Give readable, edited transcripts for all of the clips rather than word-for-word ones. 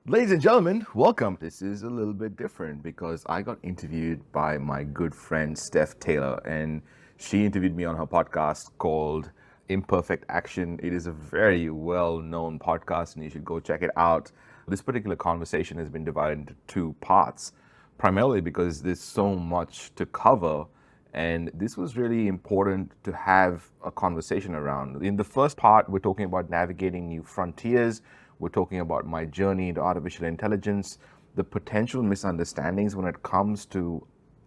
Ladies and gentlemen, welcome. This is a little bit different because I got interviewed by my good friend Steph Taylor, and she interviewed me on her podcast called Imperfect Action. It is a very well known podcast, and you should go check it out. This particular conversation has been divided into two parts, primarily because there's so much to cover. And this was really important to have a conversation around. In the first part, we're talking about navigating new frontiers. We're talking about my journey into artificial intelligence, the potential misunderstandings when it comes to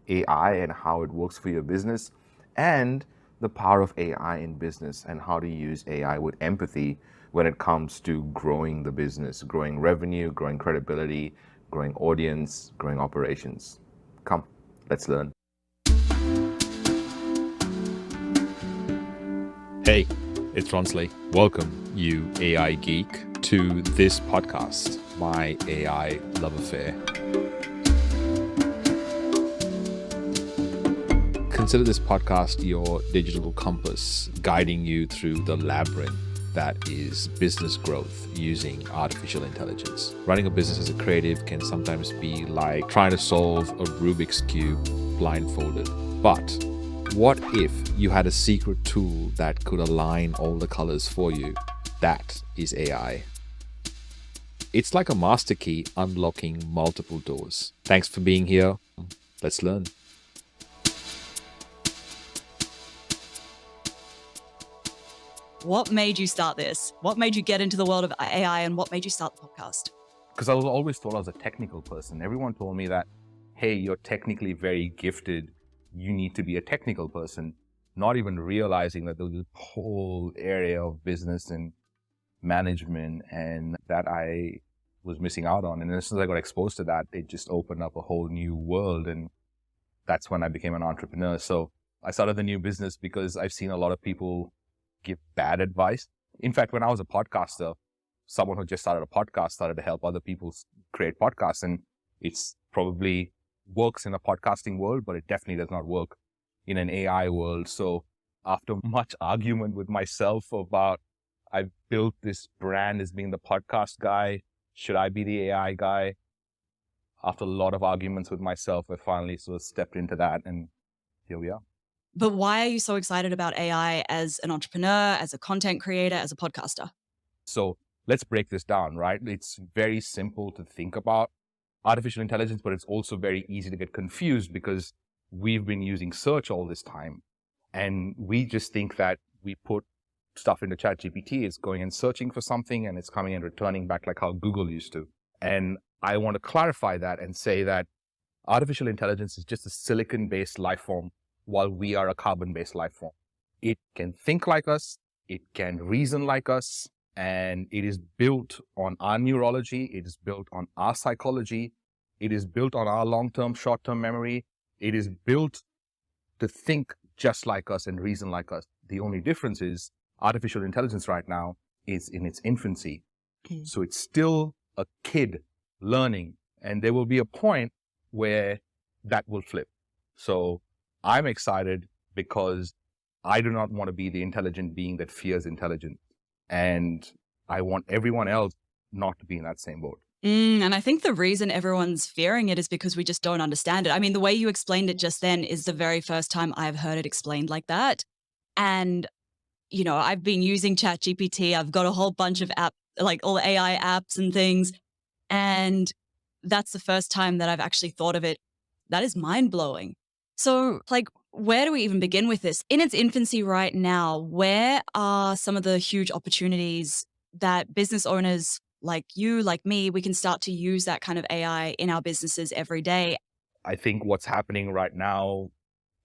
AI and how it works for your business, and the power of AI in business and how to use AI with empathy when it comes to growing the business, growing revenue, growing credibility, growing audience, growing operations. Come, let's learn. Hey, it's Ronsley. Welcome, you AI geek, to this podcast, My AI Love Affair. Consider this podcast your digital compass, guiding you through the labyrinth that is business growth using artificial intelligence. Running a business as a creative can sometimes be like trying to solve a Rubik's Cube blindfolded. But what if you had a secret tool that could align all the colors for you? That is AI. It's like a master key unlocking multiple doors. Thanks for being here. Let's learn. What made you start this? What made you get into the world of AI, and what made you start the podcast? Because I was always thought I was a technical person. Everyone told me that, hey, you're technically very gifted. You need to be a technical person, not even realizing that there was a whole area of business and management and that I was missing out on. And as soon as I got exposed to that, it just opened up a whole new world. And that's when I became an entrepreneur. So I started the new business because I've seen a lot of people give bad advice. In fact, when I was a podcaster, someone who just started a podcast started to help other people create podcasts. And it's probably works in a podcasting world, but it definitely does not work in an AI world. So after much argument with myself about, I've built this brand as being the podcast guy, should I be the AI guy? After a lot of arguments with myself, I finally sort of stepped into that, and here we are. But why are you so excited about AI as an entrepreneur, as a content creator, as a podcaster? So let's break this down, right? It's very simple to think about artificial intelligence, but it's also very easy to get confused because we've been using search all this time. And we just think that we put stuff into ChatGPT, it's going and searching for something and it's coming and returning back like how Google used to. And I want to clarify that and say that artificial intelligence is just a silicon-based life form while we are a carbon-based life form. It can think like us, it can reason like us, and it is built on our neurology, it is built on our psychology, it is built on our long-term, short-term memory. It is built to think just like us and reason like us. The only difference is artificial intelligence right now is in its infancy. So it's still a kid learning, and there will be a point where that will flip. So I'm excited because I do not want to be the intelligent being that fears intelligence. And I want everyone else not to be in that same boat. And I think the reason everyone's fearing it is because we just don't understand it. I mean, the way you explained it just then is the very first time I've heard it explained like that. And, you know, I've been using ChatGPT. I've got a whole bunch of apps, like all the AI apps and things. And that's the first time that I've actually thought of it. That is mind blowing. So, like, where do we even begin with this? In its infancy right now, where are some of the huge opportunities that business owners like you, like me, we can start to use that kind of AI in our businesses every day? I think what's happening right now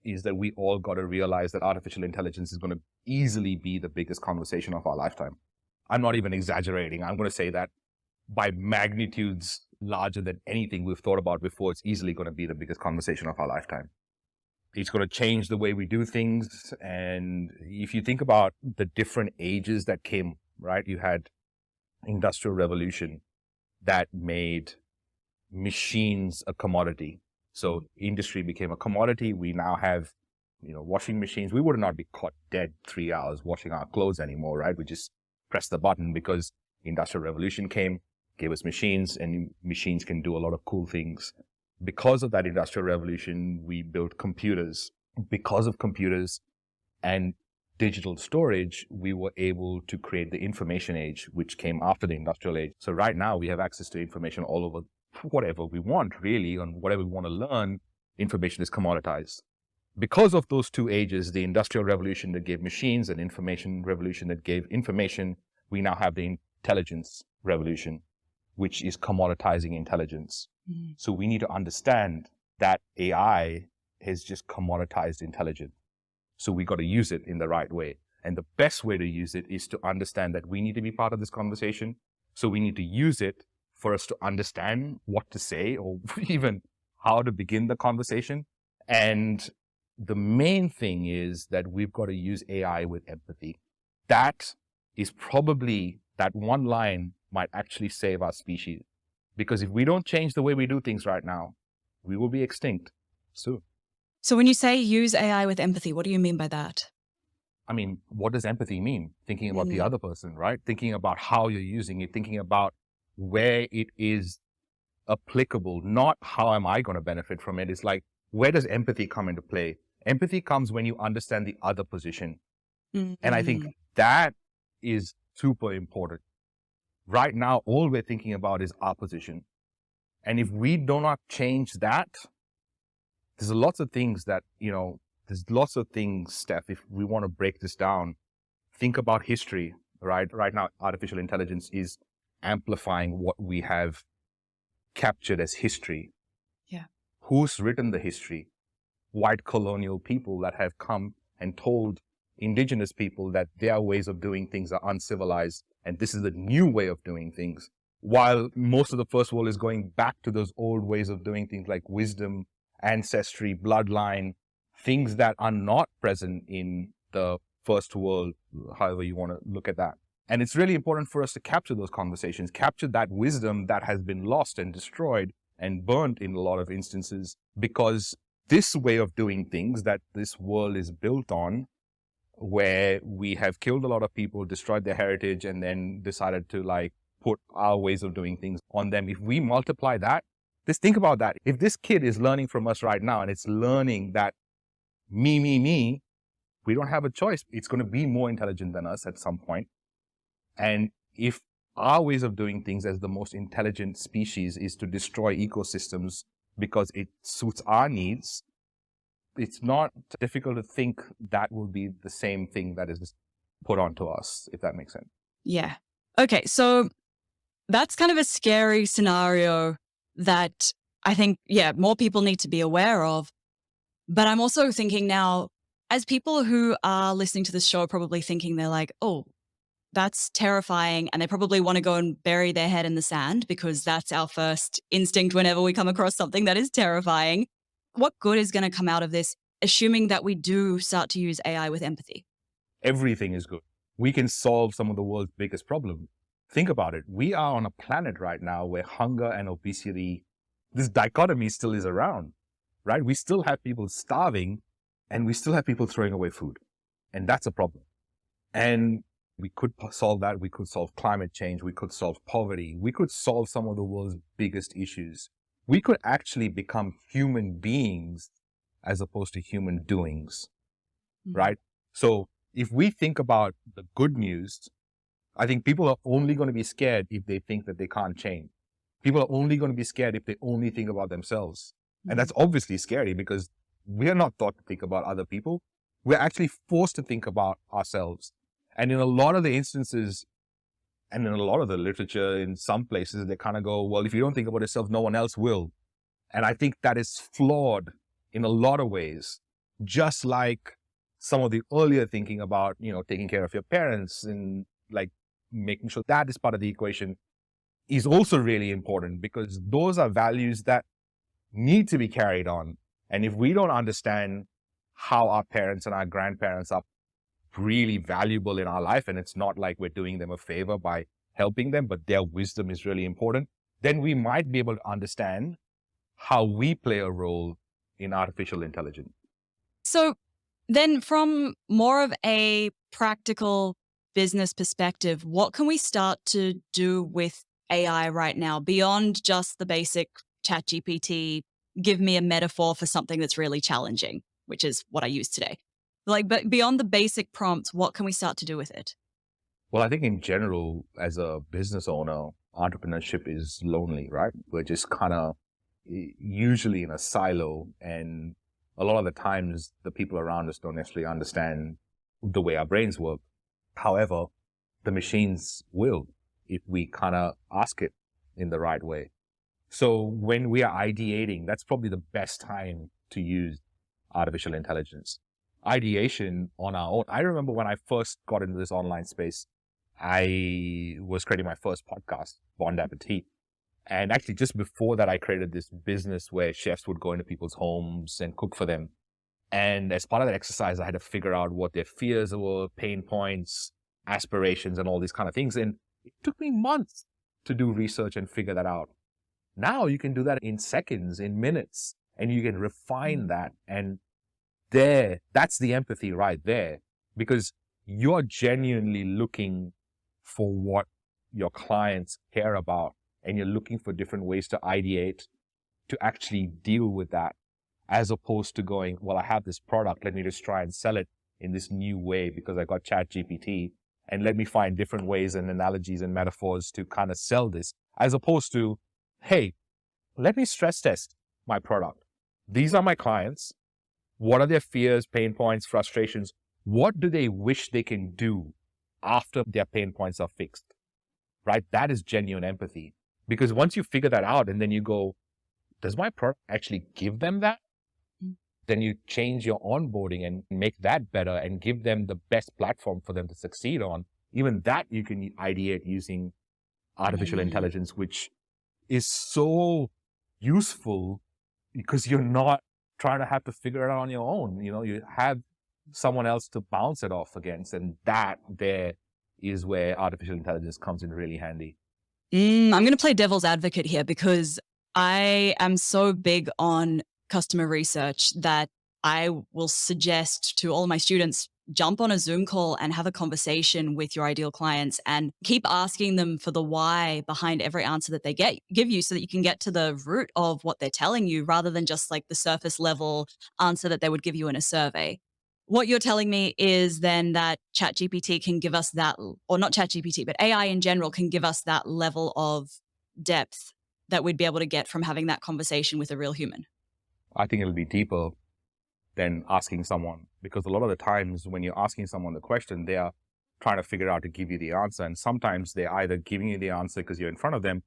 is that we all got to realize that artificial intelligence is going to easily be the biggest conversation of our lifetime. I'm not even exaggerating. I'm going to say that by magnitudes larger than anything we've thought about before, it's easily going to be the biggest conversation of our lifetime. It's going to change the way we do things. And if you think about the different ages that came, right? You had Industrial Revolution that made machines a commodity. So industry became a commodity. We now have, washing machines. We would not be caught dead 3 hours washing our clothes anymore, right? We just press the button because Industrial Revolution came. gave us machines, and machines can do a lot of cool things. Because of that industrial revolution, we built computers. Because of computers and digital storage, we were able to create the information age, which came after the industrial age. So right now we have access to information all over whatever we want, really, on whatever we want to learn. Information is commoditized. Because of those two ages, the industrial revolution that gave machines and information revolution that gave information, we now have the intelligence revolution, which is commoditizing intelligence. So we need to understand that AI has just commoditized intelligence. So we got to use it in the right way. And the best way to use it is to understand that we need to be part of this conversation. So we need to use it for us to understand what to say or even how to begin the conversation. And the main thing is that we've got to use AI with empathy. That is probably, that one line might actually save our species. Because if we don't change the way we do things right now, we will be extinct soon. So when you say use AI with empathy, what do you mean by that? I mean, what does empathy mean? Thinking about the other person, right? Thinking about how you're using it, thinking about where it is applicable, not how am I going to benefit from it. It's like, where does empathy come into play? Empathy comes when you understand the other position. And I think that is super important. Right now, all we're thinking about is our position. And if we do not change that, there's lots of things that, there's lots of things, Steph, if we want to break this down, think about history, right? Right now, artificial intelligence is amplifying what we have captured as history. Yeah. Who's written the history? White colonial people that have come and told indigenous people that their ways of doing things are uncivilized, and this is the new way of doing things. While most of the first world is going back to those old ways of doing things like wisdom, ancestry, bloodline, things that are not present in the first world, however you want to look at that. And it's really important for us to capture those conversations, capture that wisdom that has been lost and destroyed and burnt in a lot of instances, because this way of doing things that this world is built on, where we have killed a lot of people, destroyed their heritage, and then decided to put our ways of doing things on them. If we multiply that, just think about that. If this kid is learning from us right now and it's learning that me, we don't have a choice. It's going to be more intelligent than us at some point. And if our ways of doing things as the most intelligent species is to destroy ecosystems because it suits our needs, it's not difficult to think that will be the same thing that is put onto us, if that makes sense. Yeah. Okay. So that's kind of a scary scenario that I think, more people need to be aware of. But I'm also thinking now, as people who are listening to this show are probably thinking, they're like, oh, that's terrifying. And they probably want to go and bury their head in the sand because that's our first instinct whenever we come across something that is terrifying. What good is going to come out of this, assuming that we do start to use AI with empathy? Everything is good. We can solve some of the world's biggest problems. Think about it. We are on a planet right now where hunger and obesity, this dichotomy still is around, right? We still have people starving and we still have people throwing away food. And that's a problem. And we could solve that. We could solve climate change. We could solve poverty. We could solve some of the world's biggest issues. We could actually become human beings as opposed to human doings, right? So if we think about the good news, I think people are only going to be scared if they think that they can't change. People are only going to be scared if they only think about themselves. And that's obviously scary because we are not taught to think about other people. We're actually forced to think about ourselves. And in a lot of the instances, and in a lot of the literature, in some places, they kind of go, well, if you don't think about yourself, no one else will. And I think that is flawed in a lot of ways, just like some of the earlier thinking about, taking care of your parents and making sure that is part of the equation is also really important because those are values that need to be carried on. And if we don't understand how our parents and our grandparents are really valuable in our life, and it's not like we're doing them a favor by helping them, but their wisdom is really important, then we might be able to understand how we play a role in artificial intelligence. So then from more of a practical business perspective, what can we start to do with AI right now beyond just the basic ChatGPT? Give me a metaphor for something that's really challenging, which is what I use today. Like, but beyond the basic prompts, what can we start to do with it? Well, I think in general, as a business owner, entrepreneurship is lonely, right? We're just kind of usually in a silo, and a lot of the times the people around us don't necessarily understand the way our brains work. However, the machines will if we kind of ask it in the right way. So when we are ideating, that's probably the best time to use artificial intelligence. Ideation on our own. I remember when I first got into this online space, I was creating my first podcast, Bon Appetit. And actually, just before that, I created this business where chefs would go into people's homes and cook for them. And as part of that exercise, I had to figure out what their fears were, pain points, aspirations, and all these kind of things. And it took me months to do research and figure that out. Now you can do that in seconds, in minutes, and you can refine that. And that's the empathy right there, because you're genuinely looking for what your clients care about, and you're looking for different ways to ideate, to actually deal with that, as opposed to going, well, I have this product, let me just try and sell it in this new way because I got ChatGPT, and let me find different ways and analogies and metaphors to kind of sell this, as opposed to, hey, let me stress test my product. These are my clients. What are their fears, pain points, frustrations? What do they wish they can do after their pain points are fixed? Right? That is genuine empathy. Because once you figure that out and then you go, does my product actually give them that? Then you change your onboarding and make that better and give them the best platform for them to succeed on. Even that you can ideate using artificial intelligence, which is so useful because you're not trying to have to figure it out on your own. You have someone else to bounce it off against. And that there is where artificial intelligence comes in really handy. I'm going to play devil's advocate here because I am so big on customer research that I will suggest to all my students, jump on a Zoom call and have a conversation with your ideal clients and keep asking them for the why behind every answer that they give you so that you can get to the root of what they're telling you rather than just like the surface level answer that they would give you in a survey. What you're telling me is then that ChatGPT can give us that, or not ChatGPT, but AI in general can give us that level of depth that we'd be able to get from having that conversation with a real human. I think it'll be deeper than asking someone, because a lot of the times when you're asking someone the question, they are trying to figure out to give you the answer. And sometimes they're either giving you the answer because you're in front of them,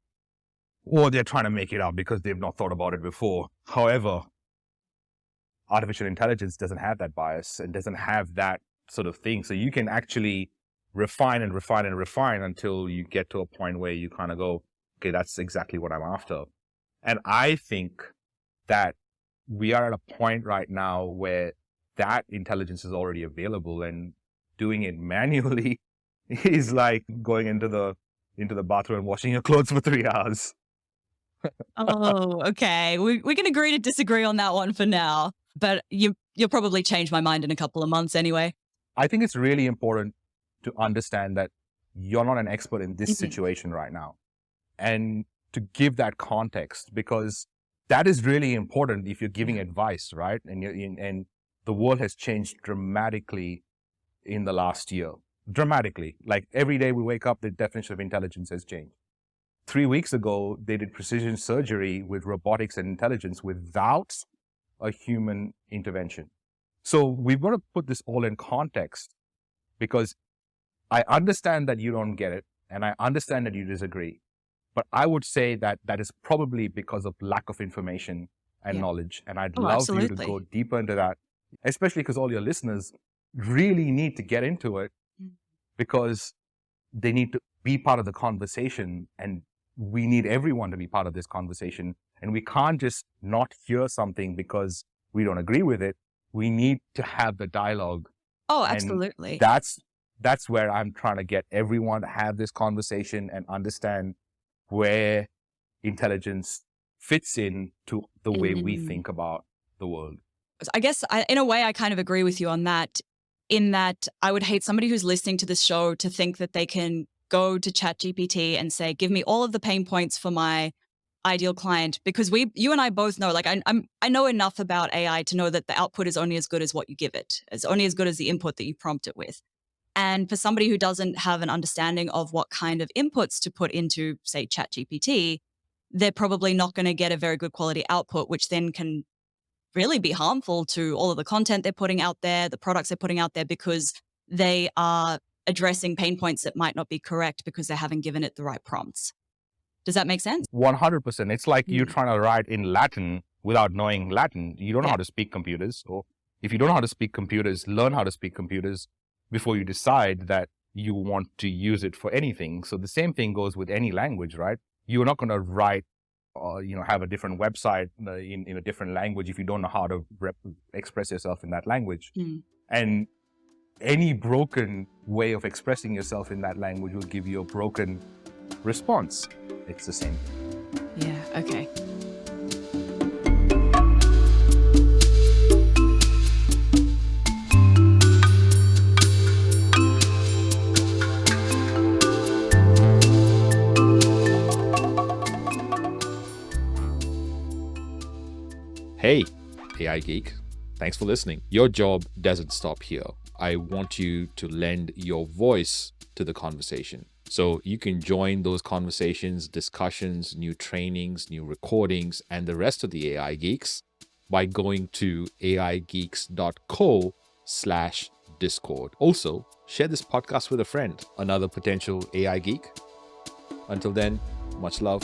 or they're trying to make it up because they've not thought about it before. However, artificial intelligence doesn't have that bias and doesn't have that sort of thing. So you can actually refine and refine and refine until you get to a point where you kind of go, okay, that's exactly what I'm after. And I think that we are at a point right now where that intelligence is already available, and doing it manually is like going into the bathroom and washing your clothes for 3 hours. Oh, okay. We can agree to disagree on that one for now, but you'll probably change my mind in a couple of months anyway. I think it's really important to understand that you're not an expert in this situation right now, and to give that context, because that is really important if you're giving advice, right? And the world has changed dramatically in the last year. Dramatically. Like every day we wake up, the definition of intelligence has changed. 3 weeks ago, they did precision surgery with robotics and intelligence without a human intervention. So we've got to put this all in context, because I understand that you don't get it, and I understand that you disagree. But I would say that that is probably because of lack of information and knowledge. And I'd love for you to go deeper into that, especially because all your listeners really need to get into it, because they need to be part of the conversation, and we need everyone to be part of this conversation. And we can't just not hear something because we don't agree with it. We need to have the dialogue. Oh, absolutely. And that's where I'm trying to get everyone to have this conversation and understand where intelligence fits in to the way we think about the world. I guess in a way, I kind of agree with you on that, in that I would hate somebody who's listening to this show to think that they can go to ChatGPT and say, give me all of the pain points for my ideal client, because you and I both know, like I know enough about AI to know that the output is only as good as what you give it. It's only as good as the input that you prompt it with. And for somebody who doesn't have an understanding of what kind of inputs to put into, say, ChatGPT, they're probably not going to get a very good quality output, which then can really be harmful to all of the content they're putting out there, the products they're putting out there, because they are addressing pain points that might not be correct because they haven't given it the right prompts. Does that make sense? 100%. It's like you trying to write in Latin without knowing Latin. You don't know how to speak computers. Or if you don't know how to speak computers, learn how to speak computers before you decide that you want to use it for anything. So the same thing goes with any language, right? You're not going to write or have a different website in a different language if you don't know how to express yourself in that language. And any broken way of expressing yourself in that language will give you a broken response. It's the same. Yeah, okay. Hey, AI Geek. Thanks for listening. Your job doesn't stop here. I want you to lend your voice to the conversation. So you can join those conversations, discussions, new trainings, new recordings, and the rest of the AI Geeks by going to aigeeks.co/Discord. Also, share this podcast with a friend, another potential AI Geek. Until then, much love.